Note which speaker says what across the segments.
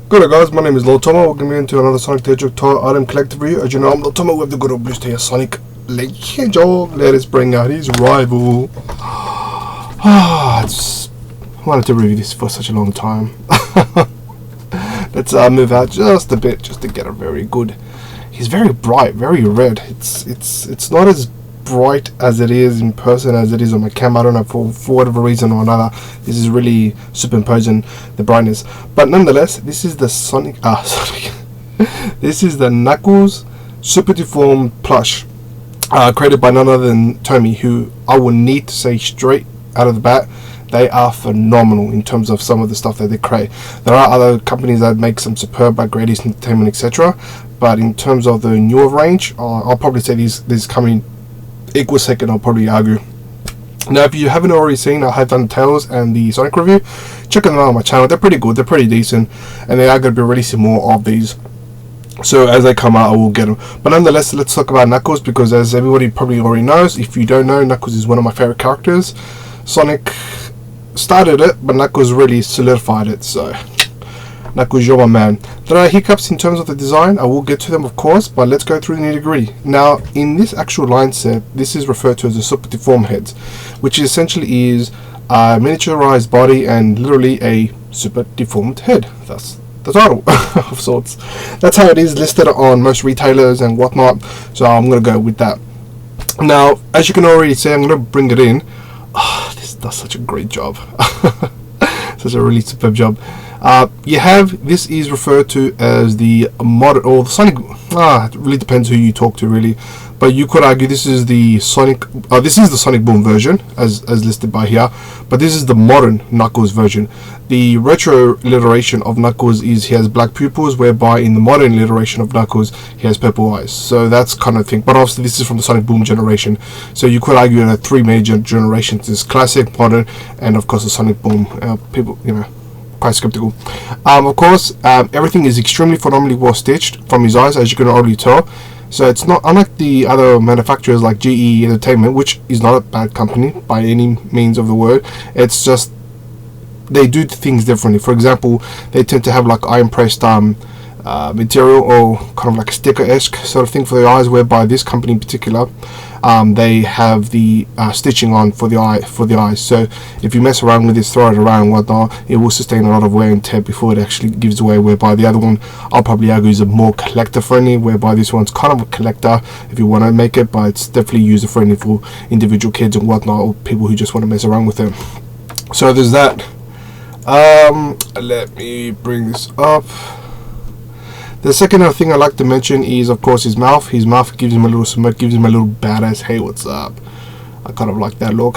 Speaker 1: Good day guys, my name is Lord Tomo. Welcome into another Sonic the Hedgehog toy item collector review. As you know, I'm Lord Tomo with the good old blue steel Sonic the Hedgehog. Let us bring out his rival. I wanted to review this for such a long time. Let's move out just a bit just to get a very good. He's very bright, very red. It's not as bright as it is in person as it is on my camera. I don't know, for whatever reason or another, this is really superimposing the brightness, but nonetheless, this is the Sonic this is the Knuckles Super Deformed plush, created by none other than Tomy, who I will need to say straight out of the bat, they are phenomenal in terms of some of the stuff that they create. There are other companies that make some superb like Great East Entertainment, etc., but in terms of the newer range, I'll probably say these coming equal second, I'll probably argue. Now, if you haven't already seen, I have done the Tails and the Sonic review. Check them out on my channel. They're pretty good, they're pretty decent, and they are going to be releasing more of these. So as they come out, I will get them. But nonetheless, let's talk about Knuckles, because as everybody probably already knows, if you don't know, Knuckles is one of my favorite characters. Sonic started it, but Knuckles really solidified it. So Knuckles, you're my man. There are hiccups in terms of the design. I will get to them, of course, but let's go through the nitty-gritty. Now, in this actual line set, this is referred to as a super deformed head, which essentially is a miniaturized body and literally a super deformed head. That's the title of sorts. That's how it is listed on most retailers and whatnot, so I'm going to go with that. Now, as you can already see, I'm going to bring it in. This does such a great job. Such a really superb job. You have, this is referred to as the modern, or the Sonic, it really depends who you talk to really, but you could argue this is the Sonic, this is the Sonic Boom version as listed by here, but this is the modern Knuckles version. The retro iteration of Knuckles is he has black pupils, whereby in the modern iteration of Knuckles he has purple eyes. So that's kind of thing, but obviously this is from the Sonic Boom generation, so you could argue that three major generations: this classic, modern, and of course the Sonic Boom. People, you know, quite skeptical. Of course, everything is extremely phenomenally well stitched from his eyes, as you can already tell. So it's not unlike the other manufacturers like GE Entertainment, which is not a bad company by any means of the word. It's just they do things differently. For example, they tend to have like iron pressed material, or kind of like a sticker-esque sort of thing for the eyes, whereby this company in particular, they have the stitching on for the eyes. So if you mess around with this, throw it around and whatnot, it will sustain a lot of wear and tear before it actually gives away, whereby the other one I'll probably argue is a more collector friendly, whereby this one's kind of a collector if you want to make it, but it's definitely user friendly for individual kids and whatnot, or people who just want to mess around with it. So there's that. Let me bring this up. The second other thing I like to mention is, of course, his mouth. His mouth gives him a little smirk, gives him a little badass, hey, what's up? I kind of like that look.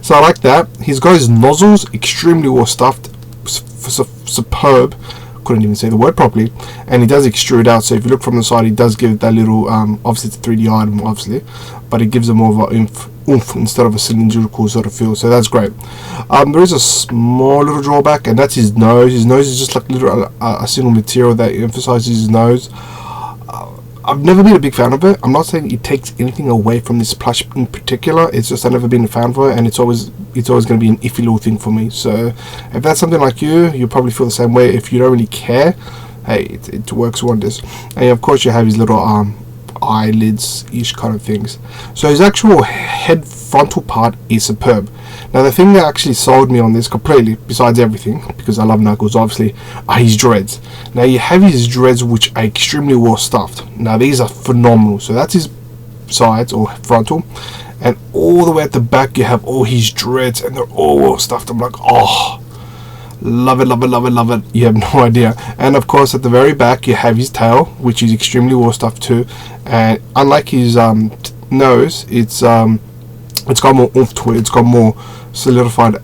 Speaker 1: So I like that. He's got his nozzles extremely well stuffed, superb. Couldn't even say the word properly. And he does extrude out, so if you look from the side, he does give that little, obviously it's a 3D item, obviously, but it gives him more of a oomph instead of a cylindrical sort of feel, so that's great. There is a small little drawback, and that's his nose. His nose is just like literally a single material that emphasizes his nose. I've never been a big fan of it. I'm not saying it takes anything away from this plush in particular, it's just I've never been a fan of it, and it's always going to be an iffy little thing for me. So if that's something like you'll probably feel the same way. If you don't really care, hey, it works wonders. And of course you have his little eyelids-ish kind of things. So his actual head frontal part is superb. Now the thing that actually sold me on this completely, besides everything, because I love Knuckles obviously, are his dreads. Now you have his dreads, which are extremely well stuffed. Now these are phenomenal. So that's his sides or frontal, and all the way at the back you have all his dreads, and they're all well stuffed. I'm like, oh, love it, love it, love it, love it. You have no idea. And of course at the very back you have his tail, which is extremely well stuffed too, and unlike his nose, it's got more oomph to it. It's got more solidified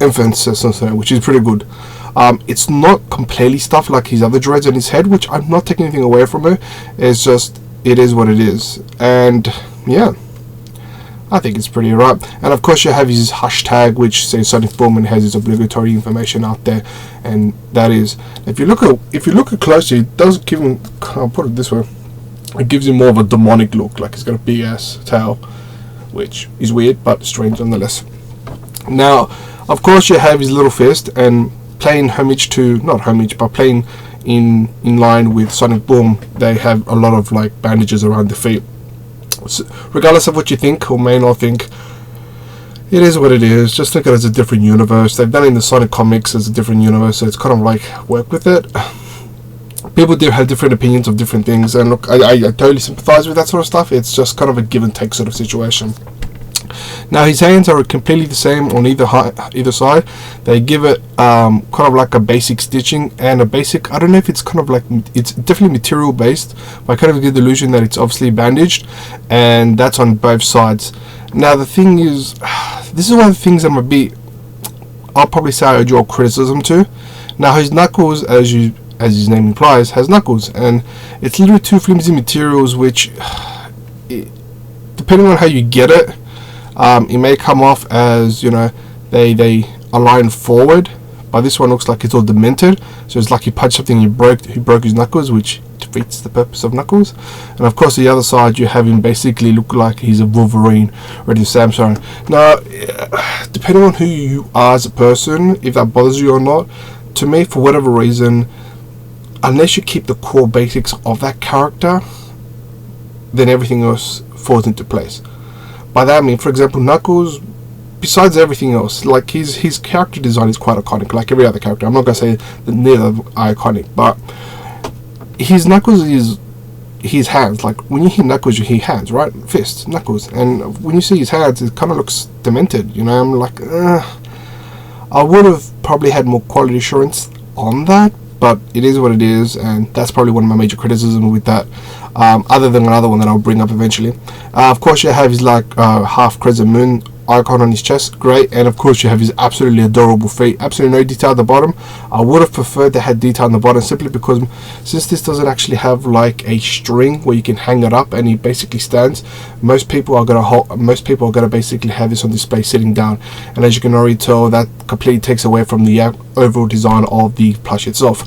Speaker 1: emphasis on it, which is pretty good. It's not completely stuffed like his other dreads on his head, which I'm not taking anything away from it. It's just, it is what it is. And yeah, I think it's pretty right. And of course you have his hashtag, which says Sonic Boom, and has his obligatory information out there, and that is, if you look at closely, it does give him, I'll put it this way, it gives him more of a demonic look, like he's got a big ass tail, which is weird but strange nonetheless. Now of course you have his little fist, and playing homage to, not homage, but playing in line with Sonic Boom, they have a lot of like bandages around the feet. So regardless of what you think or may not think, it is what it is. Just think of it as a different universe. They've done it in the Sonic comics as a different universe, so it's kind of like work with it. People do have different opinions of different things, and look, I totally sympathize with that sort of stuff. It's just kind of a give and take sort of situation. Now his hands are completely the same on either side. They give it kind of like a basic stitching and a basic, I don't know if it's kind of like, it's definitely material based, but I kind of get the illusion that it's obviously bandaged, and that's on both sides. Now the thing is, this is one of the things I'll probably say I draw criticism to. Now his knuckles, as his name implies, has knuckles, and it's literally two flimsy materials which, depending on how you get it, it may come off as, you know, they align forward, but this one looks like it's all demented, so it's like he punched something and he broke his knuckles, which defeats the purpose of knuckles. And of course the other side, you have him basically look like he's a Wolverine ready to Samsung. Now depending on who you are as a person, if that bothers you or not, to me, for whatever reason, unless you keep the core basics of that character, then everything else falls into place. By that I mean, for example, Knuckles, besides everything else, like his character design is quite iconic, like every other character. I'm not going to say that neither are iconic, but his Knuckles is his hands. Like when you hear Knuckles, you hear hands, right? Fists, Knuckles. And when you see his hands, it kind of looks demented, you know? I'm like, I would have probably had more quality assurance on that, but it is what it is, and that's probably one of my major criticisms with that, other than another one that I'll bring up eventually. Of course you have his like half crescent moon icon on his chest, great, and of course you have his absolutely adorable feet. Absolutely no detail at the bottom. I would have preferred they had detail on the bottom, simply because since this doesn't actually have like a string where you can hang it up and he basically stands, most people are gonna basically have this on display sitting down, and as you can already tell, that completely takes away from the overall design of the plush itself.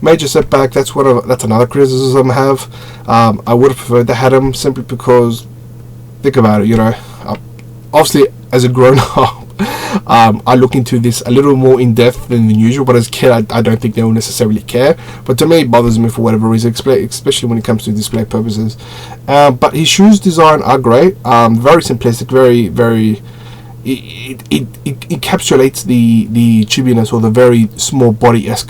Speaker 1: Major setback, that's another criticism I have. I would have preferred they had him, simply because, think about it, you know, obviously as a grown-up, I look into this a little more in depth than usual, but as a kid I don't think they will necessarily care, but to me it bothers me for whatever reason, especially when it comes to display purposes. But his shoes design are great, very simplistic, very it encapsulates the chubiness, or the very small body-esque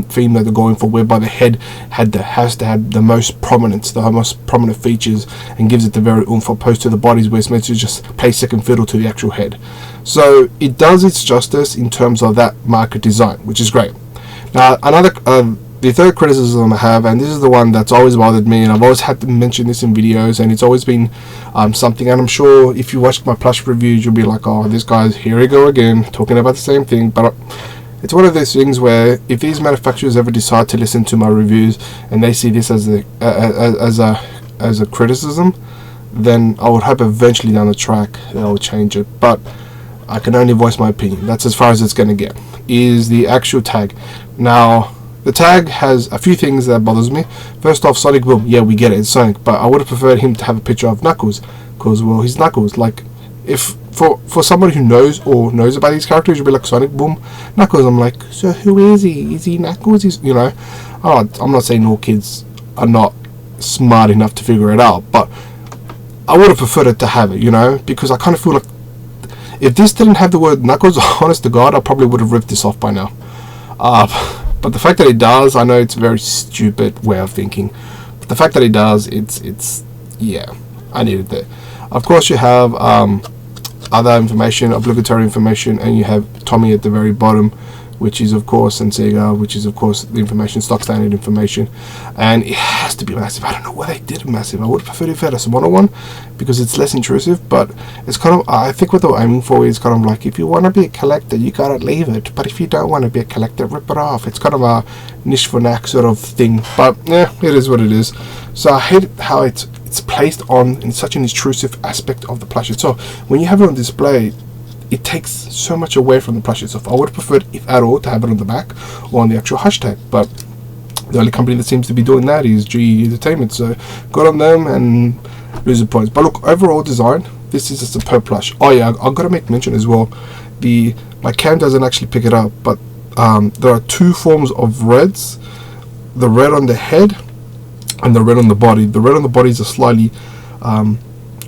Speaker 1: theme that they're going for, whereby the head has to have the most prominence, the most prominent features, and gives it the very oomph, opposed to the bodies where it's meant to just play second fiddle to the actual head. So it does its justice in terms of that market design, which is great. Now the third criticism I have, and this is the one that's always bothered me, and I've always had to mention this in videos, and it's always been something, and I'm sure if you watched my plush reviews you'll be like, oh, this guy's, here we go again, talking about the same thing. But it's one of those things where if these manufacturers ever decide to listen to my reviews and they see this as a criticism, then I would hope eventually down the track they'll change it. But I can only voice my opinion. That's as far as it's going to get, is the actual tag. Now the tag has a few things that bothers me. First off, Sonic Boom, yeah, we get it, it's Sonic, but I would have preferred him to have a picture of Knuckles, because, well, he's Knuckles. Like, if for somebody who knows about these characters, you'll be like, Sonic Boom, Knuckles. I'm like, so who is he? Is he Knuckles? He's, you know, I'm not saying all kids are not smart enough to figure it out, but I would have preferred it to have it, you know, because I kind of feel like if this didn't have the word Knuckles, honest to God, I probably would have ripped this off by now. But the fact that it does, I know it's a very stupid way of thinking, but the fact that it does, it's yeah, I needed that. Of course you have other information, obligatory information, and you have Tommy at the very bottom, which is of course, and Sega, which is of course the information, stock standard information, and it has to be massive. I don't know why they did it massive. I would prefer if it had a smaller one, because it's less intrusive, but it's kind of, I think what they're aiming for is kind of like, if you want to be a collector, you gotta leave it, but if you don't want to be a collector, rip it off. It's kind of a niche for knack sort of thing, but yeah, it is what it is. So I hate how it's placed on in such an intrusive aspect of the plush itself. When you have it on display, it takes so much away from the plush itself. I would have preferred, if at all, to have it on the back or on the actual hashtag, but the only company that seems to be doing that is GE Entertainment, so good on them and losing points. But look, overall design, this is a superb plush. Oh yeah, I've got to make mention as well, my cam doesn't actually pick it up, but there are two forms of reds: the red on the head and the red on the body. The red on the body is a slightly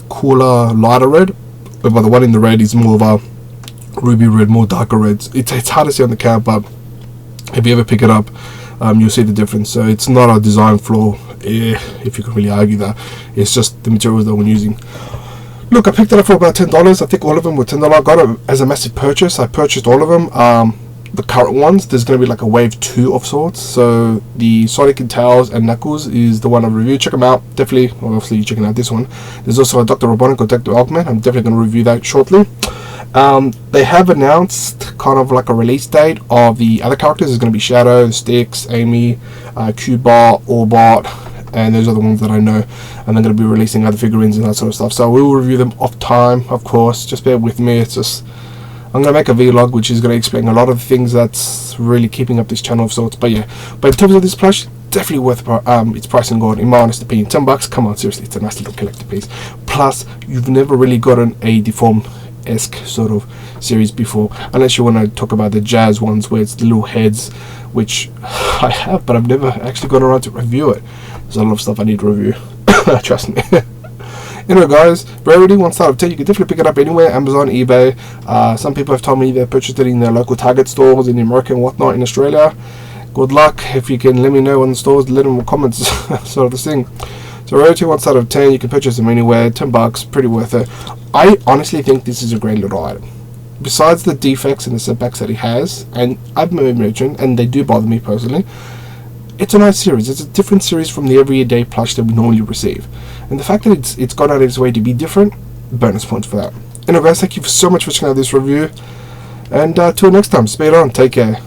Speaker 1: cooler, lighter red, but the one in the red is more of a ruby red, more darker reds. It's hard to see on the cam, but if you ever pick it up, you'll see the difference. So it's not a design flaw, if you can really argue that. It's just the materials that we're using. Look, I picked it up for about $10. I think all of them were $10. I got it as a massive purchase. I purchased all of them. The current ones, there's going to be like a wave 2 of sorts. So the Sonic and Tails and Knuckles is the one I reviewed. Check them out. Definitely, obviously, you're checking out this one. There's also a Dr. Robotnik or Dr. Eggman. I'm definitely going to review that shortly. They have announced kind of like a release date of the other characters. There's going to be Shadow, Styx, Amy, Cubot, Orbot, and those are the ones that I know. And they're going to be releasing other figurines and that sort of stuff. So we will review them off time, of course. Just bear with me. It's just, I'm going to make a vlog which is going to explain a lot of things that's really keeping up this channel of sorts. But yeah, but in terms of this plush, definitely worth its price in gold, in my honest opinion. $10, come on, seriously, it's a nice little collector piece. Plus, you've never really gotten a Deformed-esque sort of series before, unless you want to talk about the Jazz ones where it's the little heads, which I have, but I've never actually got around to review it. There's a lot of stuff I need to review. Trust me. Anyway, guys, rarity 1 star of 10. You can definitely pick it up anywhere: Amazon, eBay. Some people have told me they purchased it in their local Target stores in America and whatnot in Australia. Good luck. If you can let me know on the stores, let them in the comments, sort of this thing. So rarity 1 star of 10. You can purchase them anywhere. $10, pretty worth it. I honestly think this is a great little item. Besides the defects and the setbacks that it has, and I've mentioned, and they do bother me personally, it's a nice series. It's a different series from the everyday plush that we normally receive. And the fact that it's gone out of its way to be different, bonus points for that. Anyway, guys, thank you so much for checking out this review. And till next time, speed on. Take care.